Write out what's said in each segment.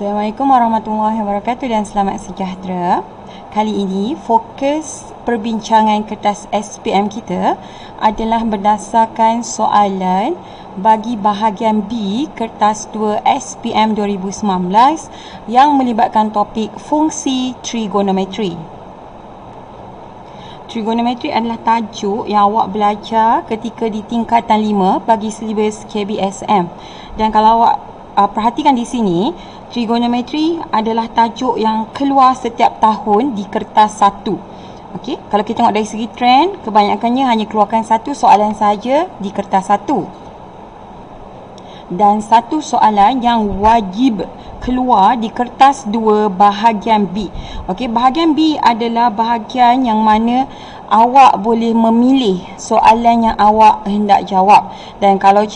Assalamualaikum warahmatullahi wabarakatuh dan selamat sejahtera. Kali ini fokus perbincangan kertas SPM kita adalah berdasarkan soalan bagi bahagian B kertas 2 SPM 2019 yang melibatkan topik fungsi trigonometri. Trigonometri adalah tajuk yang awak belajar ketika di tingkatan 5 bagi silibus KBSM. Dan kalau awak perhatikan di sini, trigonometri adalah tajuk yang keluar setiap tahun di kertas 1. Okey, kalau kita tengok dari segi trend, kebanyakannya hanya keluarkan satu soalan saja di kertas 1. Dan satu soalan yang wajib keluar di kertas 2 bahagian B. Okey, bahagian B adalah bahagian yang mana awak boleh memilih soalan yang awak hendak jawab. Dan kalau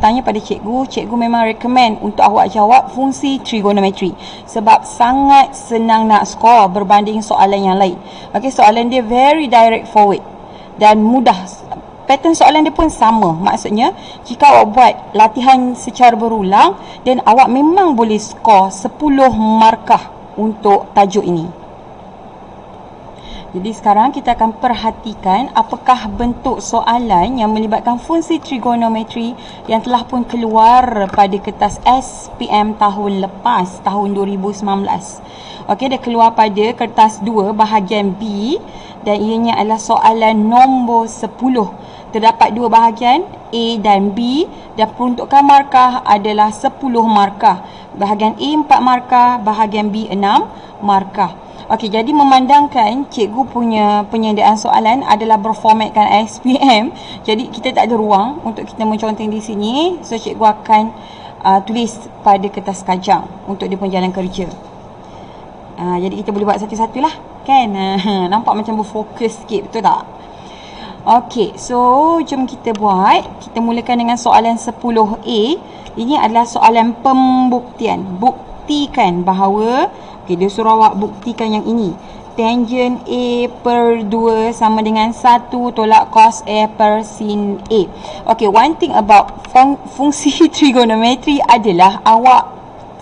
tanya pada cikgu memang recommend untuk awak jawab fungsi trigonometri sebab sangat senang nak skor berbanding soalan yang lain. Okey, soalan dia very direct forward dan mudah. Pattern soalan dia pun sama. Maksudnya, jika awak buat latihan secara berulang, dan awak memang boleh skor 10 markah untuk tajuk ini. Jadi sekarang kita akan perhatikan apakah bentuk soalan yang melibatkan fungsi trigonometri yang telah pun keluar pada kertas SPM tahun lepas, tahun 2019. Okey, dia keluar pada kertas 2 bahagian B dan ianya adalah soalan nombor 10. Terdapat dua bahagian A dan B dan peruntukan markah adalah 10 markah. Bahagian A 4 markah, bahagian B 6 markah. Okey, jadi memandangkan cikgu punya penyediaan soalan adalah berformatkan SPM, jadi kita tak ada ruang untuk kita menconteng di sini. So cikgu akan tulis pada kertas kajang untuk dia punya jalan kerja. Jadi kita boleh buat satu-satu lah, kan? Nampak macam berfokus sikit, betul tak? Okey, so jom kita buat. Kita mulakan dengan soalan 10A. Ini adalah soalan pembuktian. Buktikan bahawa, dia suruh awak buktikan yang ini. Tangent A per 2 sama dengan 1 tolak cos A per sin A. Okey, one thing about fungsi trigonometri adalah awak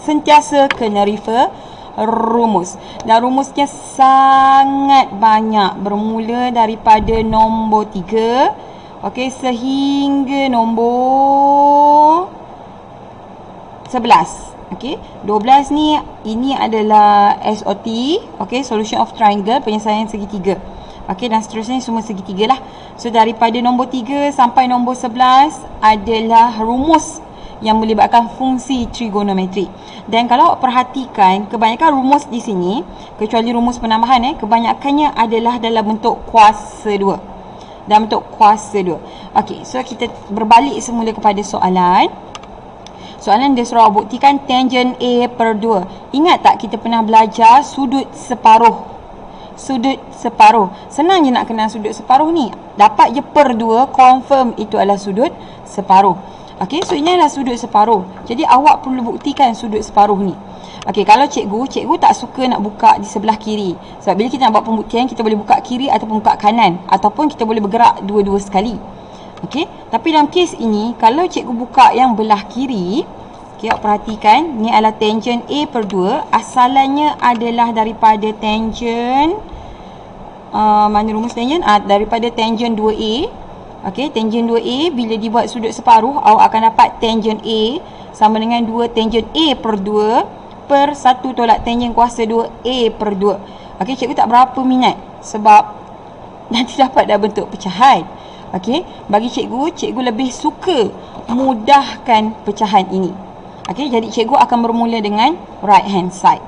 sentiasa kena refer rumus. Dan rumusnya sangat banyak, bermula daripada nombor 3, okey, sehingga nombor 11. Okey, 12 ni, ini adalah SOT, okey, solution of triangle, penyelesaian segitiga. Okey, dan seterusnya semua segitiga lah. So daripada nombor 3 sampai nombor 11 adalah rumus yang melibatkan fungsi trigonometri. Dan kalau awak perhatikan, kebanyakan rumus di sini, kecuali rumus penambahan, kebanyakannya adalah dalam bentuk kuasa 2. Dalam bentuk kuasa 2. Okey, so kita berbalik semula kepada soalan. Soalan dia suruh buktikan tangent A per 2. Ingat tak kita pernah belajar sudut separuh? Sudut separuh. Senang je nak kenal sudut separuh ni. Dapat je per 2, confirm itu adalah sudut separuh. Okey, so ini adalah sudut separuh. Jadi awak perlu buktikan sudut separuh ni. Okey, kalau cikgu tak suka nak buka di sebelah kiri. Sebab bila kita nak buat pembuktian, kita boleh buka kiri ataupun buka kanan. Ataupun kita boleh bergerak dua-dua sekali. Okey, tapi dalam kes ini, kalau cikgu buka yang belah kiri, okey, awak perhatikan, ni adalah tangent A per 2. Asalannya adalah daripada tangent, mana rumus tangent? Daripada tangent 2A. Okey, tangent 2A bila dibuat sudut separuh, awak akan dapat tangent A sama dengan 2 tangent A per 2 per 1 tolak tangent kuasa 2A per 2. Okey, cikgu tak berapa minat sebab nanti dapat dah bentuk pecahan. Okey, bagi cikgu lebih suka mudahkan pecahan ini. Okey, jadi cikgu akan bermula dengan right hand side.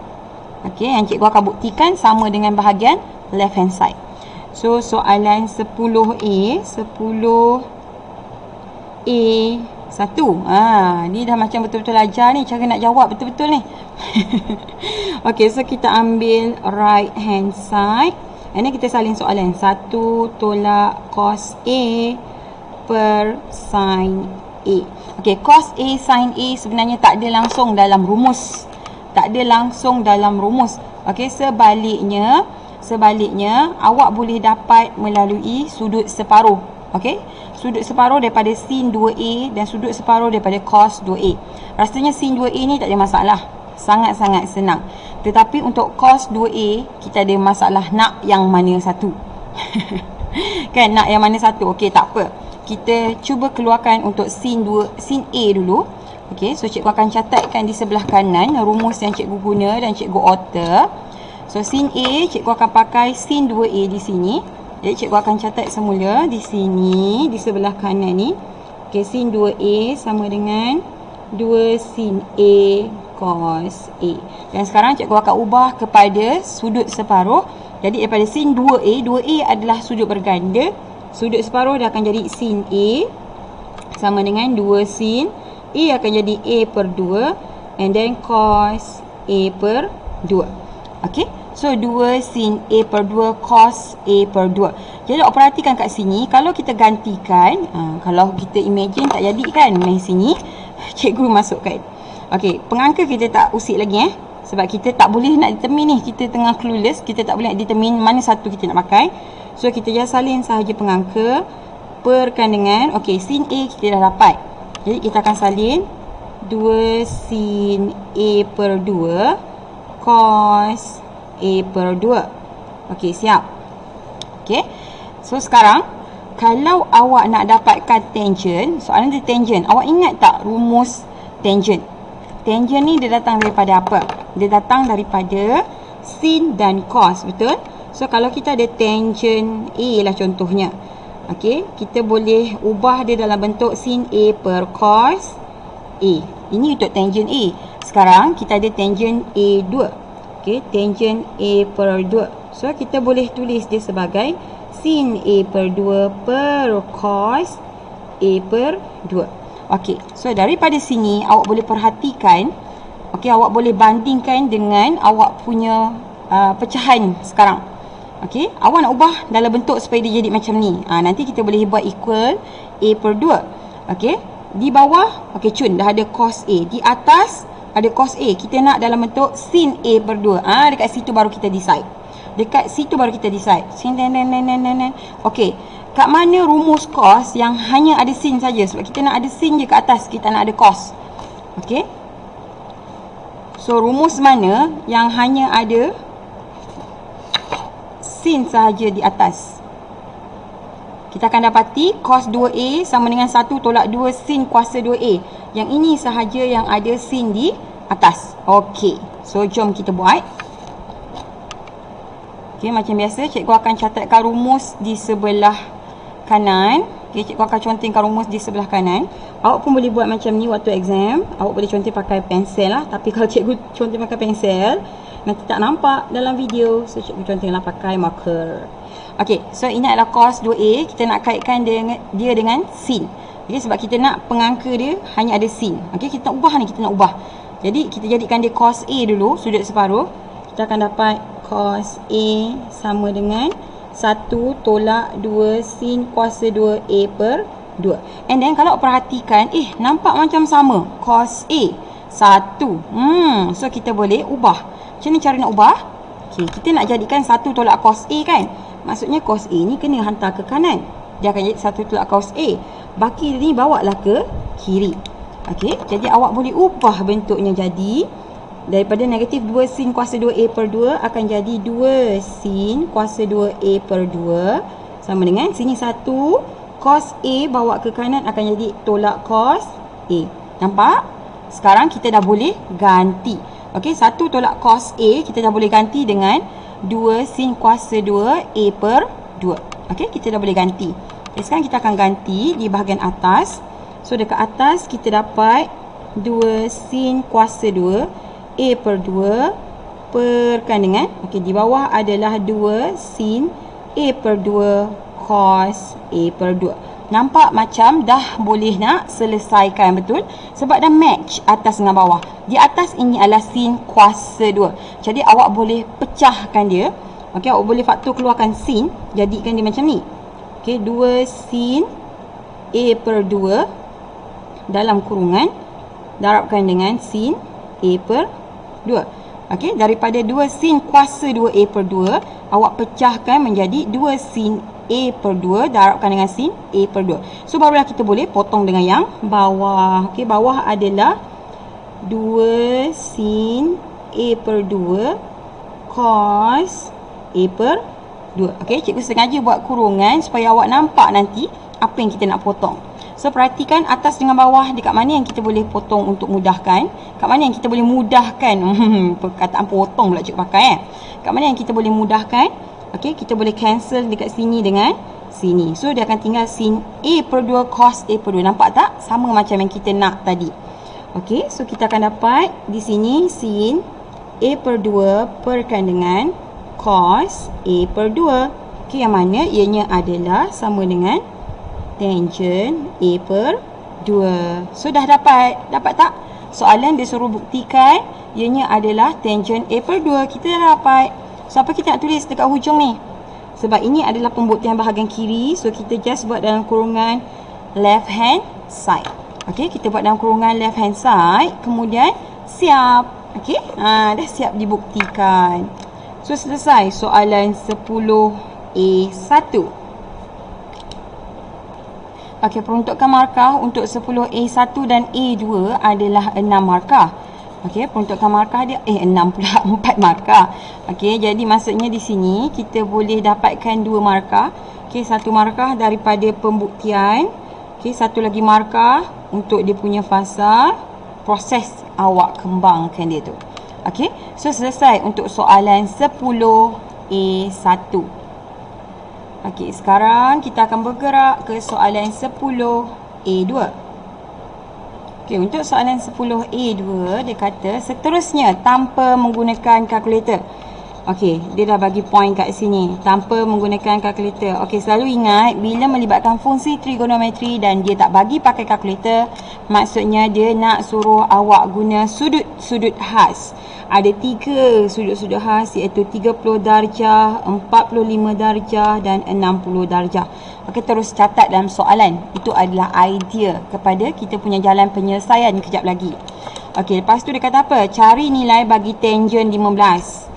Okey, yang cikgu akan buktikan sama dengan bahagian left hand side. So soalan 10A, 10A1. Ni dah macam betul-betul ajar ni, cara nak jawab betul-betul ni. Okey, so kita ambil right hand side. Ini kita salin soalan. 1 tolak cos A per sin A. Okey, cos A sin A sebenarnya tak ada langsung dalam rumus. Okey, sebaliknya awak boleh dapat melalui sudut separuh. Okey, sudut separuh daripada sin 2A dan sudut separuh daripada cos 2A. Rasanya sin 2A ni tak ada masalah. Sangat-sangat senang. Tetapi untuk cos 2A, kita ada masalah nak yang mana satu. Kan, nak yang mana satu. Okey, tak apa. Kita cuba keluarkan untuk sin A dulu. Okey, so cikgu akan catatkan di sebelah kanan rumus yang cikgu guna dan cikgu alter. So sin A, cikgu akan pakai sin 2A di sini. Jadi cikgu akan catat semula di sini, di sebelah kanan ni. Okey, sin 2A sama dengan 2 sin A cos A. Dan sekarang cikgu akan ubah kepada sudut separuh. Jadi daripada sin 2A, 2A adalah sudut berganda. Sudut separuh dah akan jadi sin A sama dengan 2 sin A akan jadi A per 2 and then cos A per 2. Okey, so 2 sin A per 2 cos A per 2. Jadi awak perhatikan kat sini, kalau kita gantikan, kalau kita imagine tak jadi kan main sini, cikgu masukkan. Okey, pengangka kita tak usik lagi sebab kita tak boleh nak determine ni, kita tengah clueless, kita tak boleh nak determine mana satu kita nak pakai. So kita just salin sahaja pengangka perkan dengan, okey, sin A kita dah dapat. Jadi kita akan salin 2 sin A per 2 cos A per 2. Okey, siap. Okey, so sekarang kalau awak nak dapatkan tangent, soalan dia tangent, awak ingat tak rumus tangent? Tangent ni dia datang daripada apa? Dia datang daripada sin dan cos, betul? So kalau kita ada tangent A lah contohnya, okey, kita boleh ubah dia dalam bentuk sin A per cos A. Ini untuk tangent A. Sekarang kita ada tangent A2. Okey, tangent A per 2. So kita boleh tulis dia sebagai sin A per 2 per cos A per 2. Okey, so daripada sini awak boleh perhatikan, okey, awak boleh bandingkan dengan awak punya pecahan sekarang. Okey, awak nak ubah dalam bentuk supaya dia jadi macam ni. Nanti kita boleh buat equal A per 2. Okey, di bawah, okey, cun, dah ada cos A. Di atas ada cos A. Kita nak dalam bentuk sin A per 2. Dekat situ baru kita decide. Dekat situ baru kita decide. Sin okey, kat mana rumus cos yang hanya ada sin saja? Sebab kita nak ada sin je kat atas, kita nak ada cos. Okey, so rumus mana yang hanya ada sin sahaja di atas? Kita akan dapati cos 2A sama dengan 1 tolak 2 sin kuasa 2A. Yang ini sahaja yang ada sin di atas. Okey, so jom kita buat. Okey, macam biasa cikgu akan catatkan rumus di sebelah kanan. Okey, cikgu akan contengkan rumus di sebelah kanan. Awak pun boleh buat macam ni waktu exam. Awak boleh conteng pakai pensel lah. Tapi kalau cikgu conteng pakai pensel, nanti tak nampak dalam video. So cikgu contenglah pakai marker. Okey, so ini adalah cos 2A. Kita nak kaitkan dia dengan sin. Okey, sebab kita nak pengangka dia hanya ada sin. Okey, kita nak ubah ni, kita nak ubah. Jadi kita jadikan dia cos A dulu, sudut separuh. Kita akan dapat cos A sama dengan 1 tolak 2 sin kuasa 2A per 2. And then kalau perhatikan, nampak macam sama. Cos A 1. So kita boleh ubah. Macam ni cara nak ubah? Okay, kita nak jadikan 1 tolak cos A kan? Maksudnya cos A ni kena hantar ke kanan. Dia akan jadi 1 tolak cos A. Baki ni bawa lah ke kiri. Okey, jadi awak boleh ubah bentuknya jadi daripada negatif 2 sin kuasa 2A per 2 akan jadi 2 sin kuasa 2A per 2 sama dengan sini 1 cos A bawa ke kanan akan jadi tolak cos A. Nampak? Sekarang kita dah boleh ganti. Okey, 1 tolak cos A kita dah boleh ganti dengan 2 sin kuasa 2A per 2. Okey, kita dah boleh ganti. Okay, sekarang kita akan ganti di bahagian atas. So dekat atas kita dapat 2 sin kuasa 2 A per 2 perkan dengan, okey, di bawah adalah 2 sin A per 2 cos A per 2. Nampak macam dah boleh nak selesaikan, betul? Sebab dah match atas dengan bawah. Di atas ini adalah sin kuasa 2. Jadi awak boleh pecahkan dia. Okey, awak boleh faktor keluarkan sin, jadikan dia macam ni. Okey, 2 sin A per 2 dalam kurungan darabkan dengan sin A per 2. Okey, daripada 2 sin kuasa 2A per 2 awak pecahkan menjadi 2 sin A per 2 darabkan dengan sin A per 2. So barulah kita boleh potong dengan yang bawah. Okey, bawah adalah 2 sin A per 2 cos A per 2. Okey, cikgu sengaja buat kurungan supaya awak nampak nanti apa yang kita nak potong. So, perhatikan atas dengan bawah, dekat mana yang kita boleh potong untuk mudahkan, kat mana yang kita boleh mudahkan, perkataan potong pula cikgu pakai kat mana yang kita boleh mudahkan. Okey, kita boleh cancel dekat sini dengan sini. So, dia akan tinggal sin A per 2 cos A per 2. Nampak tak? Sama macam yang kita nak tadi. Okey, so kita akan dapat di sini sin A per 2 perkan dengan cos A per 2. Okey, yang mana ianya adalah sama dengan tangent A per 2. So, dah dapat? Dapat tak? Soalan dia suruh buktikan ianya adalah tangent A per 2. Kita dah dapat. So, apa kita nak tulis dekat hujung ni? Sebab ini adalah pembuktian bahagian kiri. So, kita just buat dalam kurungan left hand side. Okey, kita buat dalam kurungan left hand side. Kemudian, siap. Okey, dah siap dibuktikan. So, selesai soalan 10A1. Okey, peruntukan markah untuk 10A1 dan A2 adalah 6 markah. Okey, peruntukan markah dia 6 pula, 4 markah. Okey, jadi maksudnya di sini kita boleh dapatkan 2 markah. Okey, 1 markah daripada pembuktian. Okey, 1 lagi markah untuk dia punya fasa proses awak kembangkan dia tu. Okey, so selesai untuk soalan 10A1. Okey, sekarang kita akan bergerak ke soalan 10A2. Okey, untuk soalan 10A2 dia kata seterusnya tanpa menggunakan kalkulator. Okey, dia dah bagi point kat sini tanpa menggunakan kalkulator. Okey, selalu ingat bila melibatkan fungsi trigonometri dan dia tak bagi pakai kalkulator, maksudnya dia nak suruh awak guna sudut-sudut khas. Ada 3 sudut-sudut khas iaitu 30 darjah, 45 darjah dan 60 darjah. Okey, terus catat dalam soalan. Itu adalah idea kepada kita punya jalan penyelesaian kejap lagi. Okey, lepas tu dia kata apa? Cari nilai bagi tangent 15.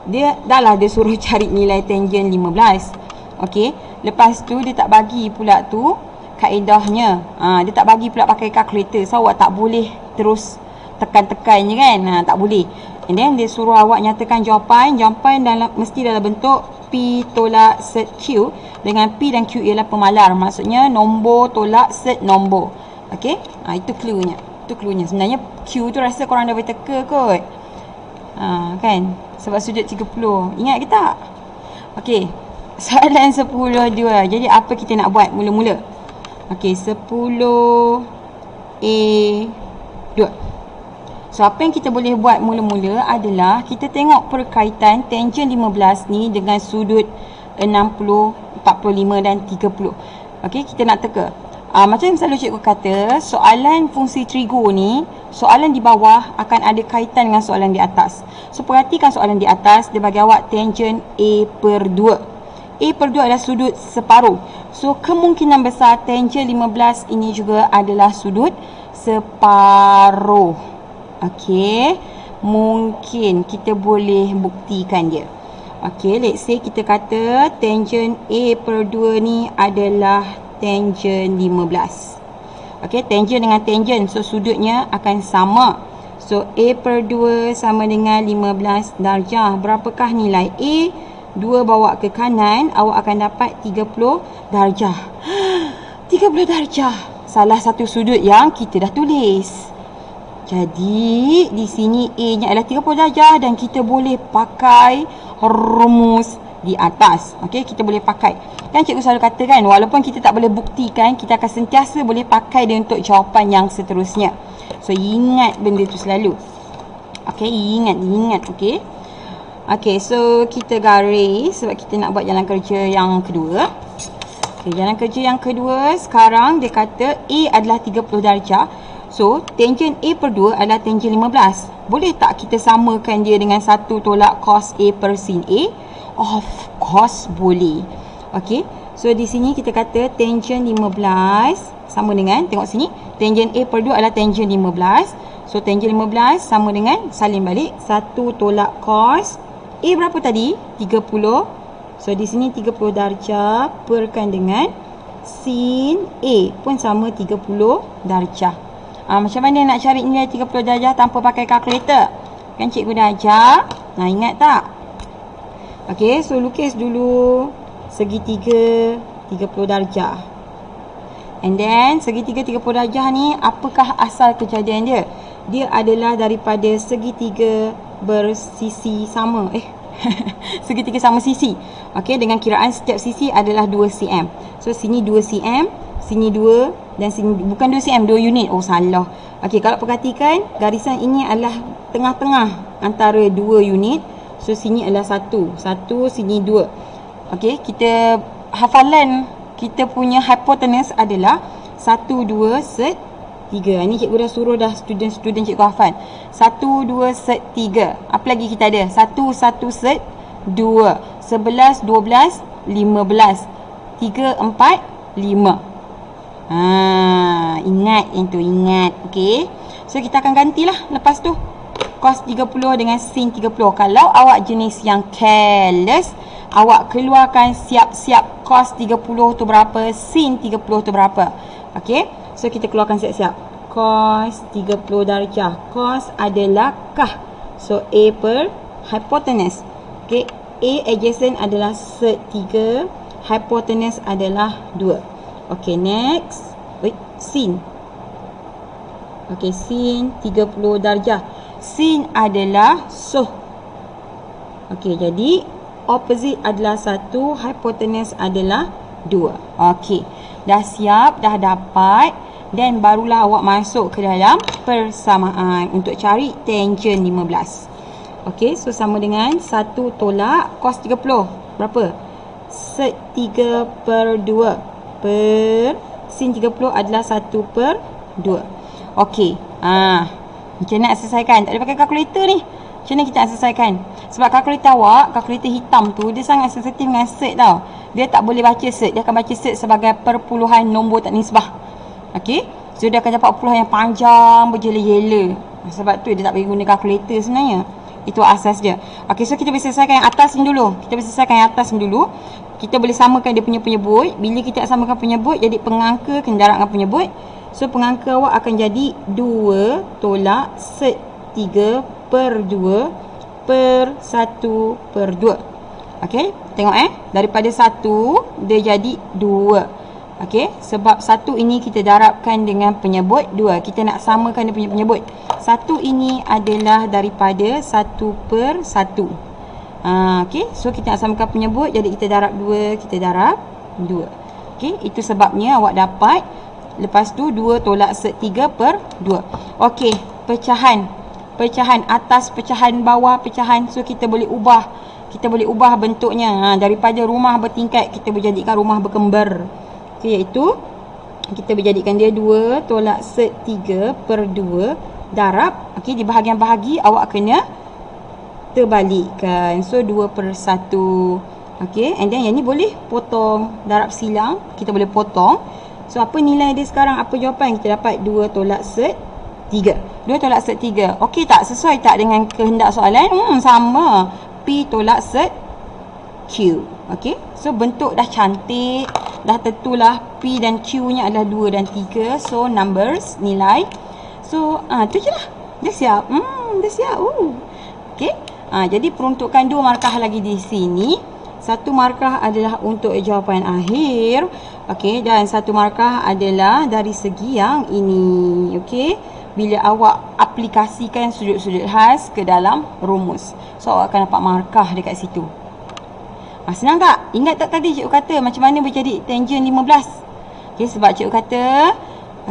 Dia suruh cari nilai tangent 15. Okey, lepas tu dia tak bagi pula tu kaedahnya. Dia tak bagi pula pakai kalkulator. So awak tak boleh terus tekan-tekan je kan. Tak boleh. And then dia suruh awak nyatakan jawapan. Jawapan mesti dalam bentuk P tolak set Q, dengan P dan Q ialah pemalar. Maksudnya nombor tolak set nombor. Okey, itu cluenya. Itu cluenya. Sebenarnya Q tu rasa korang dah boleh teka kot. Kan? Sebab sudut 30. Ingat ke tak? Okey, soalan 10A2. Jadi apa kita nak buat mula-mula? Okey, 10A2. So, apa yang kita boleh buat mula-mula adalah kita tengok perkaitan tangent 15 ni dengan sudut 60, 45 dan 30. Okey, kita nak teka. Macam yang selalu cikgu kata, soalan fungsi trigo ni, soalan di bawah akan ada kaitan dengan soalan di atas. So, perhatikan soalan di atas, dia bagi awak tangent A per 2. A per 2 adalah sudut separuh. So, kemungkinan besar tangent 15 ini juga adalah sudut separuh. Okey, mungkin kita boleh buktikan dia. Okey, let's say kita kata tangent A per 2 ni adalah tangent 15. Okey, tangent dengan tangent, so sudutnya akan sama. So, A per 2 sama dengan 15 darjah. Berapakah nilai A? 2 bawa ke kanan, awak akan dapat 30 darjah. 30 darjah. Salah satu sudut yang kita dah tulis. Jadi, di sini A-nya adalah 30 darjah dan kita boleh pakai rumus di atas. Okey, kita boleh pakai. Kan cikgu selalu katakan, walaupun kita tak boleh buktikan, kita akan sentiasa boleh pakai dia untuk jawapan yang seterusnya. So, ingat benda tu selalu. Okey, ingat. Okey. Okey, so kita garis sebab kita nak buat jalan kerja yang kedua. Okey, jalan kerja yang kedua sekarang dia kata A adalah 30 darjah. So, tangent A per 2 adalah tangent 15. Boleh tak kita samakan dia dengan 1 tolak cos A per sin A? Of course boleh. Okey, so di sini kita kata tangent 15 sama dengan, tengok sini, tangent A per 2 adalah tangent 15. So, tangent 15 sama dengan, salin balik, 1 tolak cos A berapa tadi? 30. So, di sini 30 darjah perkan dengan sin A pun sama 30 darjah. Macam mana nak cari nilai 30 darjah tanpa pakai kalkulator? Kan cikgu dah ajar. Ingat tak? Okey, so lukis dulu segitiga 30 darjah. And then segitiga 30 darjah ni, apakah asal kejadian dia? Dia adalah daripada segitiga bersisi sama. Segitiga sama sisi. Okey, dengan kiraan setiap sisi adalah 2 cm. So sini 2 cm, sini 2 dan sini bukan 2 cm, 2 unit. Oh, salah. Okey, kalau perhatikan garisan ini adalah tengah-tengah antara 2 unit. So sini adalah 1, sini 2. Okey, kita hafalan kita punya hypotenuse adalah 1, 2, set 3. Ini cikgu dah suruh dah student-student cikgu hafal. 1, 2, set 3. Apa lagi kita ada? 1, 1, set 2. 11, 12, 15. 3, 4, 5. Ingat yang tu, ingat. Okey. So kita akan gantilah lepas tu. Cos 30 dengan sin 30. Kalau awak jenis yang careless, awak keluarkan siap-siap cos 30 tu berapa, sin 30 tu berapa. Okey. So kita keluarkan siap-siap. Cos 30 darjah. Cos adalah kah. So A per hypotenuse. Okey. A adjacent adalah sek 3. Hypotenuse adalah 2. Okey, next. Sin. Okey, sin 30 darjah. Sin adalah soh. Okey, jadi opposite adalah 1, hypotenuse adalah 2. Okey, dah siap, dah dapat. Dan barulah awak masuk ke dalam persamaan untuk cari tangent 15. Okey, so sama dengan 1 tolak cos 30. Berapa? Sek 3 per 2 per sin 30 adalah 1 per 2. Okey, macam nak selesaikan? Tak ada pakai kalkulator ni. Macam mana kita nak selesaikan? Sebab kalkulator awak, kalkulator hitam tu, dia sangat sensitif dengan set tau. Dia tak boleh baca set. Dia akan baca set sebagai perpuluhan nombor tak nisbah. Okey, so dia akan dapat perpuluhan yang panjang berjela-jela. Sebab tu dia tak boleh guna kalkulator sebenarnya. Itu asas dia. Okey, so kita boleh selesaikan yang atas ni dulu. Kita boleh samakan dia punya penyebut. Bila kita samakan penyebut, jadi pengangka kena darabkan penyebut. So pengangka awak akan jadi 2 tolak sek 3 per 2 per 1 per 2. Okey, tengok daripada 1 dia jadi 2. Okey, sebab 1 ini kita darabkan dengan penyebut 2. Kita nak samakan dia punya penyebut. 1 ini adalah daripada 1 per 1. Okey, so kita nak samakan penyebut, jadi kita darab 2, kita darab 2. Okey, itu sebabnya awak dapat. Lepas tu 2 tolak sek 3 per 2. Okey, pecahan. Pecahan atas, pecahan bawah, pecahan. So kita boleh ubah. Kita boleh ubah bentuknya. Daripada rumah bertingkat, kita boleh jadikan rumah berkembar. Iaitu kita berjadikan dia 2 tolak sek 3 per 2 darab. Okey, di bahagian bahagi awak kena terbalikkan. So 2 per 1. Okey, and then yang ni boleh potong, darab silang, kita boleh potong. So apa nilai dia sekarang? Apa jawapan? Kita dapat 2 tolak sek 3. 2 tolak sek 3. Okey tak? Sesuai tak dengan kehendak soalan? Sama. P tolak sek Q. Okey, so bentuk dah cantik. Dah tentulah P dan Q nya adalah 2 dan 3. So numbers, nilai. So tu je lah. Dah siap. Dah siap. Okey. Jadi peruntukan 2 markah lagi di sini. 1 markah adalah untuk jawapan akhir. Okey, dan 1 markah adalah dari segi yang ini. Okey, bila awak aplikasikan sudut-sudut khas ke dalam rumus. So awak akan dapat markah dekat situ. Senang tak? Ingat tak tadi cikgu kata macam mana berjadi tangent 15? Okey, sebab cikgu kata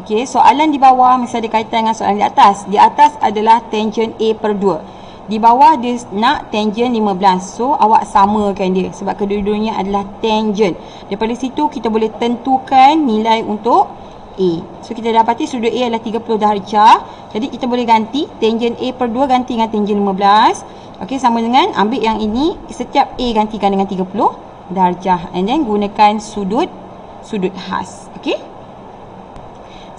okey, soalan di bawah mesti ada kaitan dengan soalan di atas. Di atas adalah tangent A per 2. Di bawah dia nak tangent 15. So awak samakan dia sebab kedua-duanya adalah tangent. Daripada situ kita boleh tentukan nilai untuk A. So kita dapati sudut A adalah 30 darjah. Jadi kita boleh ganti tangent A per 2 ganti dengan tangent 15. Okey, sama dengan ambil yang ini, setiap A gantikan dengan 30 darjah. And then gunakan sudut khas. Okey.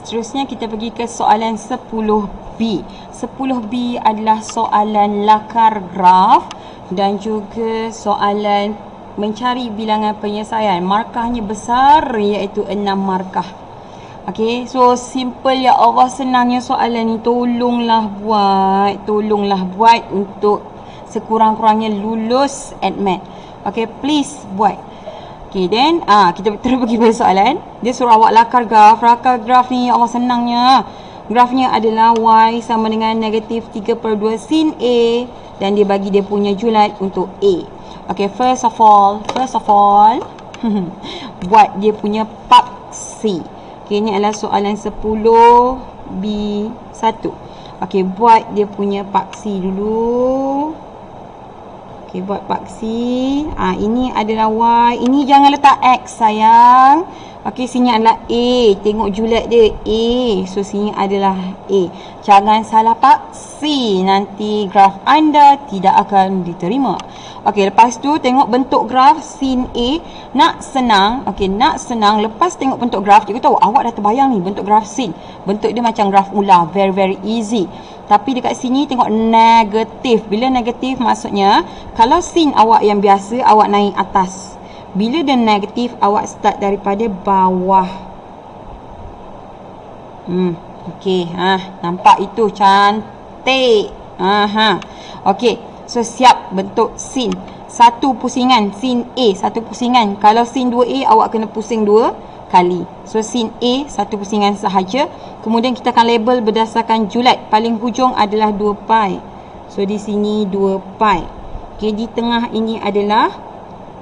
Seterusnya kita pergi ke soalan 10B. 10B adalah soalan lakar graf dan juga soalan mencari bilangan penyelesaian. Markahnya besar iaitu 6 markah. Okay, so simple ya Allah, senangnya soalan ni. Tolonglah buat untuk sekurang-kurangnya lulus AdMed. Okay, please buat. Okay, then kita terus pergi pada soalan. Dia suruh awak lakar graf ni. Ya Allah, senangnya. Grafnya adalah Y sama dengan negatif 3/2 sin A, dan dia bagi dia punya julat untuk A. Okay, first of all buat dia punya paksi. Okay, ini adalah soalan 10B1. Okay, buat dia punya paksi dulu. Okay, buat paksi. Ini adalah Y. Ini jangan letak X, sayang. Okay, sini adalah A. Tengok julat dia A. So, sini adalah A. Jangan salah paksi. Nanti graf anda tidak akan diterima. Okay, lepas tu tengok bentuk graf sin A. Nak senang. Okay, nak senang. Lepas tengok bentuk graf, cikgu tahu awak dah terbayang ni bentuk graf sin. Bentuk dia macam graf ular. Very, very easy. Tapi dekat sini tengok negatif. Bila negatif maksudnya, kalau sin awak yang biasa, awak naik atas. Bila dia negatif, awak start daripada bawah. Okey, nampak itu cantik. Okey, so siap bentuk sin. Satu pusingan, sin A, satu pusingan. Kalau sin 2A, awak kena pusing 2 kali. So sin A, satu pusingan sahaja. Kemudian kita akan label berdasarkan julat. Paling hujung adalah 2 pi. So di sini 2 pi. Okey, di tengah ini adalah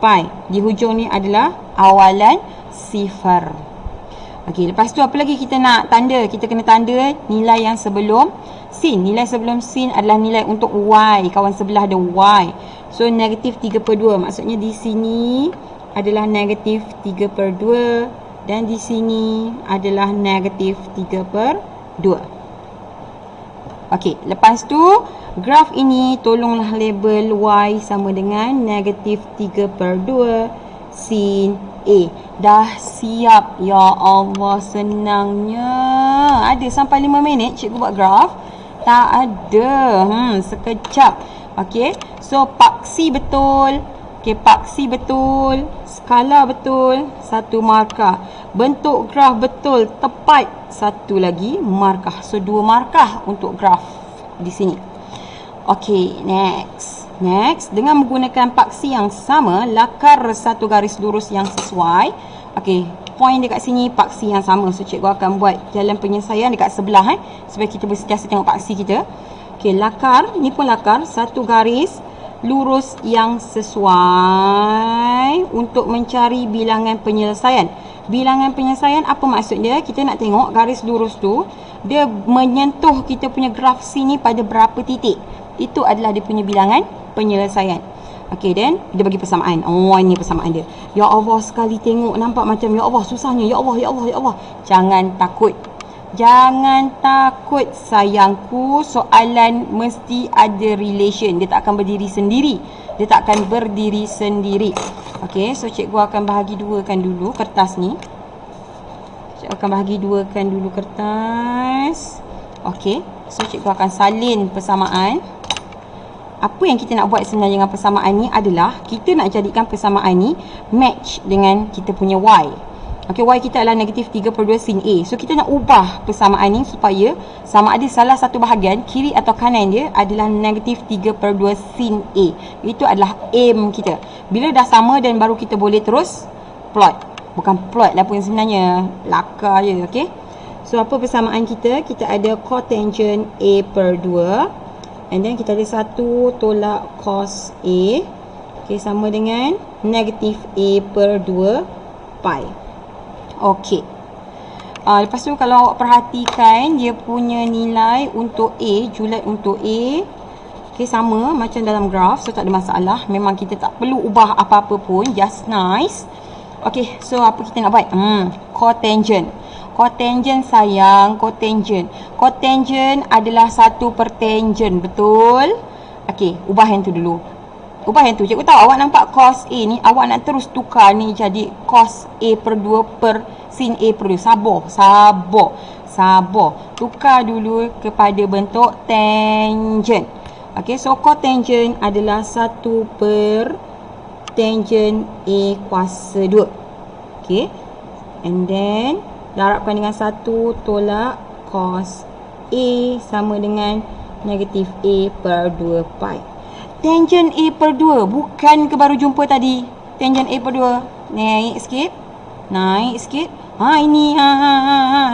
pi. Di hujung ni adalah awalan sifar. Okey, lepas tu apa lagi kita nak tanda? Kita kena tanda nilai yang sebelum sin. Nilai sebelum sin adalah nilai untuk Y. Kawan sebelah ada Y. So negatif 3/2. Maksudnya di sini adalah negatif 3/2. Dan di sini adalah negatif 3/2. Okey, lepas tu graf ini tolonglah label Y sama dengan negatif 3/2 sin A. Dah siap. Ya Allah, senangnya. Ada sampai 5 minit cikgu buat graf? Tak ada. Sekejap. Okey, so paksi betul. Okey, paksi betul. Skala betul. 1 markah. Bentuk graf betul. Tepat. 1 lagi markah. So 2 markah untuk graf di sini. Okey, next. Dengan menggunakan paksi yang sama, lakar satu garis lurus yang sesuai. Okey, point dekat sini paksi yang sama. So cikgu akan buat jalan penyelesaian dekat sebelah supaya kita bersentiasa tengok paksi kita. Okey, lakar, ni pun lakar satu garis lurus yang sesuai untuk mencari bilangan penyelesaian. Bilangan penyelesaian apa maksud dia? Kita nak tengok garis lurus tu dia menyentuh kita punya graf sini pada berapa titik. Itu adalah dia punya bilangan penyelesaian. Okey, then dia bagi persamaan. Oh, ini persamaan dia. Ya Allah, sekali tengok nampak macam ya Allah susahnya. Ya Allah, ya Allah, ya Allah. Jangan takut. Jangan takut sayangku. Soalan mesti ada relation. Dia tak akan berdiri sendiri. Okey, so cikgu akan bahagi duakan dulu kertas ni. Okey, so cikgu akan salin persamaan. Apa yang kita nak buat sebenarnya dengan persamaan ni adalah kita nak jadikan persamaan ni match dengan kita punya Y. Okey, Y kita adalah negatif 3/2 sin A. So kita nak ubah persamaan ni supaya sama ada salah satu bahagian kiri atau kanan dia adalah negatif 3/2 sin A. Itu adalah aim kita. Bila dah sama dan baru kita boleh terus plot. Bukan plot lah pun sebenarnya, lakar je. Okey, so apa persamaan kita? Kita ada cotangent A/2. And then kita ada 1 tolak cos A. Okey, sama dengan negatif A/2 pi. Okey. Lepas tu kalau awak perhatikan dia punya nilai untuk A, julat untuk A. Okey, sama macam dalam graf. So tak ada masalah. Memang kita tak perlu ubah apa-apa pun. Just nice. Okey, so apa kita nak buat? Cotangent. Cotangent sayang, cotangent. Cotangent adalah 1 per tangent, betul? Okey, ubah yang tu dulu. Ubah yang tu. Cikgu tahu awak nampak cos A ni, awak nak terus tukar ni jadi cos A/2 per sin A/2. Sabar. Tukar dulu kepada bentuk tangent. Okey, so cotangent adalah 1 per tangent A kuasa 2. Okey. And then darabkan dengan 1 tolak cos A sama dengan negatif A per 2 pi. Tangent A per 2, bukan ke baru jumpa tadi. Tangent A per 2, naik sikit. Naik sikit. Ini,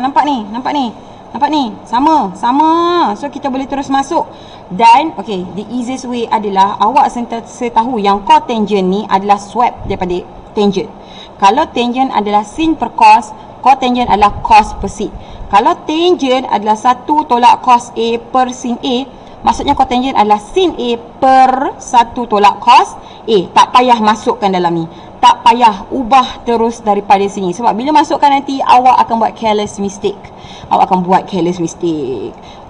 nampak ni. Sama. So, kita boleh terus masuk. Dan, okay, the easiest way adalah awak sentiasa tahu yang cotangent ni adalah swap daripada tangent. Kalau tangent adalah sin per cos, cotangent adalah cos per sin. Kalau tangent adalah 1 tolak cos A per sin A, maksudnya cotangent adalah sin A per 1 tolak cos A. Tak payah masukkan dalam ni. Tak payah ubah terus daripada sini. Sebab bila masukkan nanti, awak akan buat careless mistake.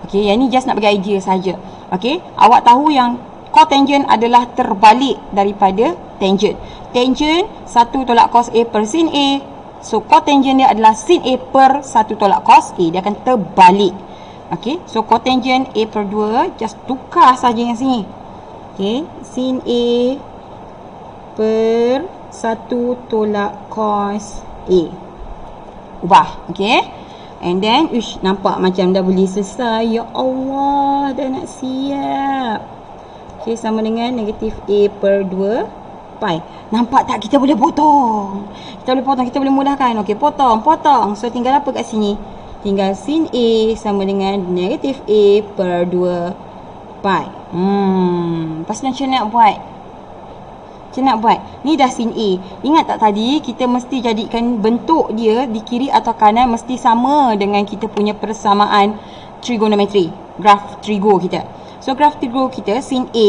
Okay, yang ni just nak bagi idea saja. Okay, awak tahu yang cotangent adalah terbalik daripada tangent. Tangent 1 tolak cos A per sin A. So, cotangent dia adalah sin A per 1 tolak cos A. Dia akan terbalik. Okay, so cotangent A per 2, just tukar saja yang sini. Okay, sin A per 1 tolak cos A. Ubah, okay. And then, nampak macam dah boleh selesai. Ya Allah, dah nak siap. Okay, sama dengan negatif A per 2 pi. Nampak tak, kita boleh potong. Kita boleh mudahkan. Okay, potong. So, tinggal apa kat sini? Tinggal sin A sama dengan negatif A per 2 pi. Lepas macam nak buat? Ni dah sin A. Ingat tak tadi kita mesti jadikan bentuk dia di kiri atau kanan mesti sama dengan kita punya persamaan trigonometri. Graf trigo kita. So, graf trigo kita sin A.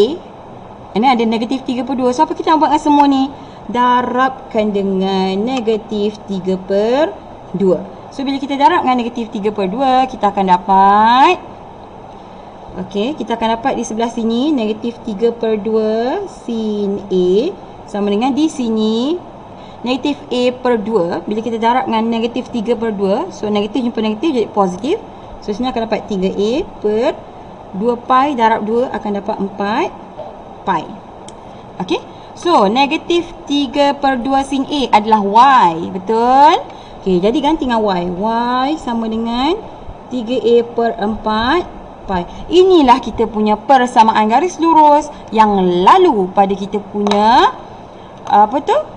Ini ada negatif 3 per 2. So, apa kita nak buat dengan semua ni? Darabkan dengan negatif 3 per 2. So, bila kita darab dengan negatif 3 per 2, kita akan dapat, okay, kita akan dapat di sebelah sini negatif 3 per 2 sin A sama dengan di sini negatif A per 2. Bila kita darab dengan negatif 3 per 2, so negatif jumpa negatif jadi positif. So, sini akan dapat 3A per 2 pi darab 2 akan dapat 4 pi. Okay, so negatif 3 per 2 sin A adalah Y, betul? Okay, jadi ganti dengan Y. Y sama dengan 3A per 4 pi. Inilah kita punya persamaan garis lurus yang lalu pada kita punya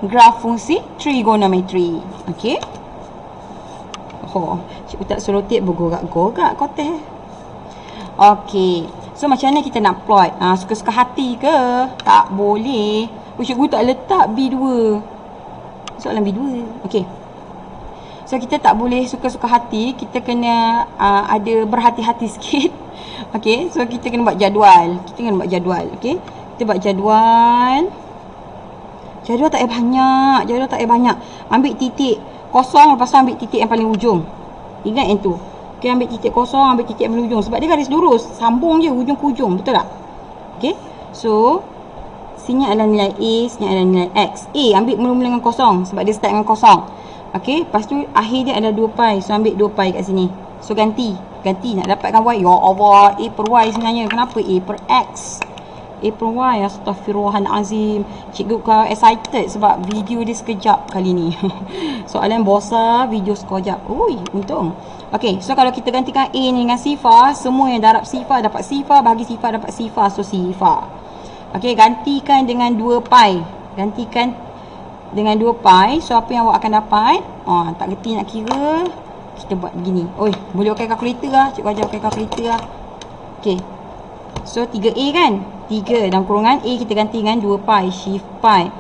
graf fungsi trigonometri. Okey. Cikgu tak suruh tip bergogak-gogak kau teh. Okey. So, macam mana kita nak plot? Suka-suka hati ke? Tak boleh. Cikgu tak letak B2. Soalan B2. Okey. So, kita tak boleh suka-suka hati. Kita kena ada berhati-hati sikit. Okey. So, kita kena buat jadual. Okey. Kita buat jadual. Jadual tak payah banyak. Ambil titik kosong, lepas tu ambil titik yang paling ujung. Ingat yang tu. Okey, ambil titik kosong, ambil titik yang paling ujung. Sebab dia garis lurus. Sambung je ujung ke ujung. Betul tak? Okey. So, sini adalah nilai A, sini adalah nilai X. A ambil mula-mula dengan kosong. Sebab dia start dengan kosong. Okey. Lepas tu, akhir dia adalah 2 pi. So, ambil 2 pi kat sini. So, ganti nak dapatkan Y. Ya Allah, A per Y sebenarnya. Kenapa A per X? A per Y, astaghfirullahalazim. Cikgu kau excited sebab video dia sekejap kali ni. Soalan bosan, video sekejap. Untung. Okey, so kalau kita gantikan A ni dengan sifar, semua yang darab sifar dapat sifar, bahagi sifar dapat sifar. So, sifar. Okey, gantikan dengan 2 pi. So, apa yang awak akan dapat? Tak gerti nak kira. Kita buat begini. Boleh pakai kalkulator lah. Cikgu ajar pakai kalkulator lah. Okey. So, 3A kan? 3 dalam kurungan A kita ganti dengan 2 pi. Shift pi.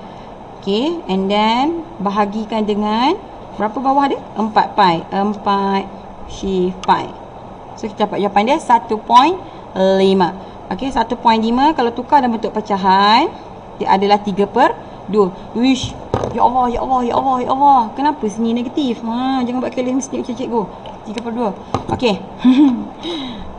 Okay. And then, bahagikan dengan berapa bawah dia? 4 pi. 4 shift pi. So, kita dapat jawapan dia 1.5. Okay. 1.5 kalau tukar dalam bentuk pecahan, dia adalah 3 per 2. Wish. Ya Allah. Kenapa sini negatif? Jangan buat kalian mistake macam cikgu. 3 per 2. Okay.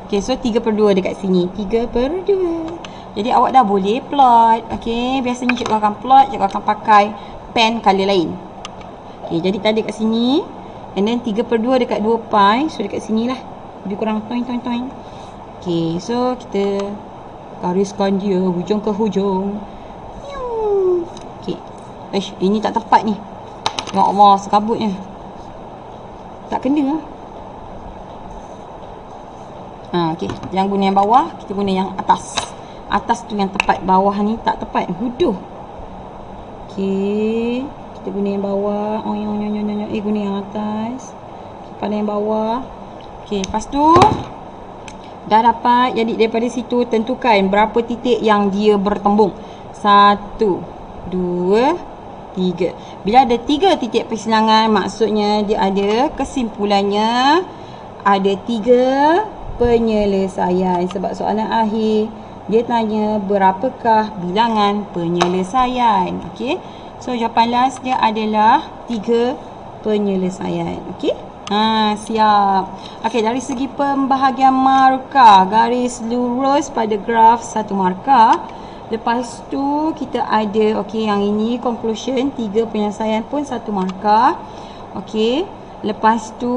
Okay, so 3 per 2 dekat sini. 3 per 2. Jadi, awak dah boleh plot. Okay, biasanya cikgu akan plot. Cikgu akan pakai pen color lain. Okay, jadi tadi kat sini. And then 3 per 2 dekat 2 pi. So, dekat sini lah. Lebih kurang toin. Okay, so kita gariskan dia hujung ke hujung. Okay. Ini tak tepat ni. Ya Allah, sekabutnya. Tak kena. Okey, jangan guna yang bawah, kita guna yang atas. Atas tu yang tepat, bawah ni tak tepat. Huduh. Okey, kita guna yang bawah. Guna yang atas. Okay, pada yang bawah. Okey, lepas tu dah dapat. Jadi daripada situ tentukan berapa titik yang dia bertembung. 1, 2, 3. Bila ada 3 titik persilangan, maksudnya dia ada kesimpulannya ada 3 penyelesaian. Sebab soalan akhir dia tanya berapakah bilangan penyelesaian. Okey. So jawapan last dia adalah 3 penyelesaian. Okey. Siap. Okey, dari segi pembahagian markah, garis lurus pada graf 1 markah. Lepas tu kita ada okey, yang ini conclusion, 3 penyelesaian pun 1 markah. Okey. Lepas tu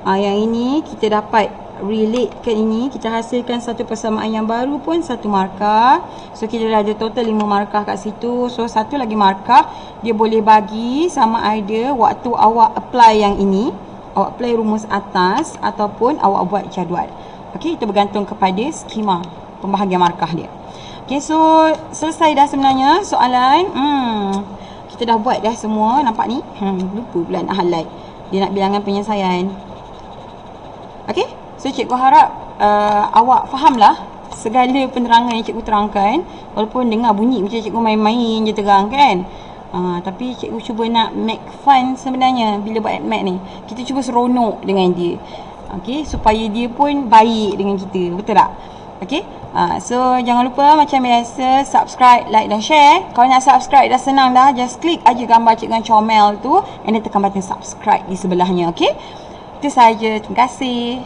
yang ini kita dapat relate ke ini, kita hasilkan satu persamaan yang baru pun 1 markah. So kita dah ada total 5 markah kat situ. So satu lagi markah dia boleh bagi sama ada waktu awak apply yang ini, awak apply rumus atas ataupun awak buat jadual. Okey, itu bergantung kepada skema pembahagian markah dia. Okey, so selesai dah sebenarnya soalan. Kita dah buat dah semua, nampak ni. Lupa pula nak highlight. Dia nak bilangan penyelesaian. Okey, so cikgu harap awak fahamlah segala penerangan yang cikgu terangkan. Walaupun dengar bunyi macam cikgu main-main je terang kan. Tapi cikgu cuba nak make fun sebenarnya bila buat AdMath ni. Kita cuba seronok dengan dia. Okey, supaya dia pun baik dengan kita. Betul tak? Okey. So jangan lupa macam biasa subscribe, like dan share. Kalau nak subscribe dah senang dah. Just klik aja gambar cikgu dengan comel tu and then tekan button subscribe di sebelahnya. Okey. Itu saja. Terima kasih.